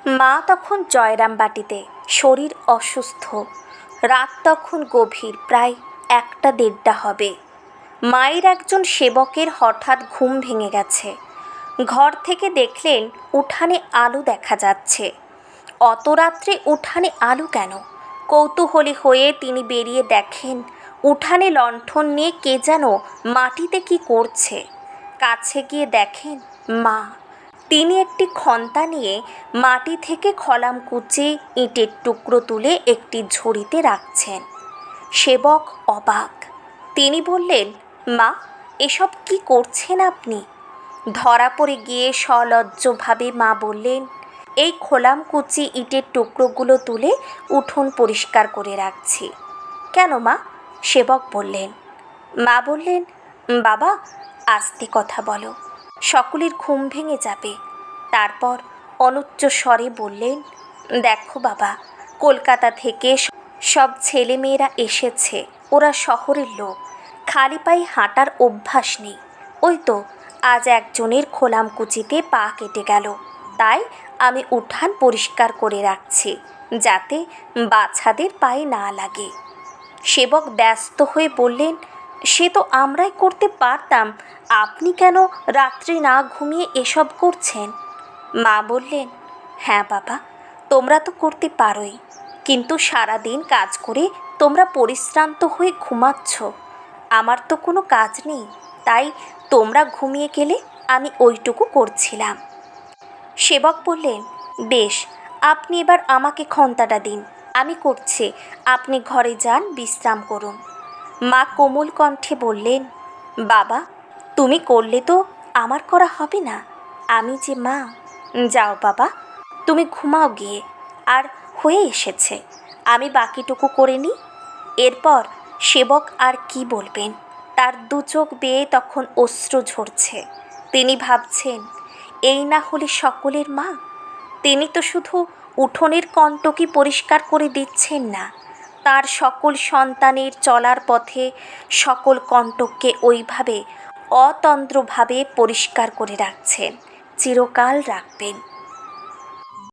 মা তখন জয়রামবাটিতে, শরীর অসুস্থ। রাত তখন গভীর, প্রায় 1টা-1:30 হবে। মায়ের একজন সেবকের হঠাৎ ঘুম ভেঙে গেছে। ঘর থেকে দেখলেন উঠানে আলো দেখা যাচ্ছে। অত রাত্রে উঠানে আলো কেন? কৌতূহলী হয়ে তিনি বেরিয়ে দেখেন উঠানে লণ্ঠন নিয়ে কে যেন মাটিতে কি করছে। কাছে গিয়ে দেখেন মা। তিনি একটি খন্তা নিয়ে মাটি থেকে খলামকুচি ইটের টুকরো তুলে একটি ঝুড়িতে রাখছেন। সেবক অবাক। তিনি বললেন, মা, এসব কি করছেন আপনি? ধরা পড়ে গিয়ে সলজ্জভাবে মা বললেন, এই খোলামকুচি ইটের টুকরোগুলো তুলে উঠোন পরিষ্কার করে রাখছি। কেন মা? সেবক বললেন। মা বললেন, বাবা, আস্তে কথা বলো, সকলের ঘুম ভেঙে যাবে। তারপর অনুচ্চ স্বরে বললেন, দেখো বাবা, কলকাতা থেকে সব ছেলেমেয়েরা এসেছে। ওরা শহরের লোক, খালি পায়ে হাঁটার অভ্যাস নেই। ওই তো আজ একজনের খোলামকুচিতে পা কেটে গেল, তাই আমি উঠান পরিষ্কার করে রাখছি, যাতে বাচ্চাদের পায়ে না লাগে। সেবক ব্যস্ত হয়ে বললেন, সে তো আমরাই করতে পারতাম, আপনি কেন রাত্রে না ঘুমিয়ে এসব করছেন? মা বললেন, হ্যাঁ বাবা, তোমরা তো করতে পারোই, কিন্তু সারাদিন কাজ করে তোমরা পরিশ্রান্ত হয়ে ঘুমাচ্ছ। আমার তো কোনো কাজ নেই, তাই তোমরা ঘুমিয়ে গেলে আমি ওইটুকু করছিলাম। সেবক বললেন, বেশ, আপনি এবার আমাকে খন্তাটা দিন, আমি করছি, আপনি ঘরে যান, বিশ্রাম করুন। মা কোমল কণ্ঠে বললেন, বাবা, তুমি করলে তো আমার করা হবে না, আমি যে মা। যাও বাবা, তুমি ঘুমাও গিয়ে, আর হয়ে এসেছে, আমি বাকিটুকু করে নিই। এরপর সেবক আর কি বলবেন, তার 2 চোখ বেয়ে তখন অশ্রু ঝরছে। তিনি ভাবছেন, এই না হলে সকলের মা। তিনি তো শুধু উঠোনের কণ্টকই পরিষ্কার করে দিচ্ছেন না, তার সকল সন্তানের চলার পথে সকল কণ্টককে ওইভাবে অতন্দ্রভাবে পরিষ্কার করে রাখছেন, চিরকাল রাখবেন।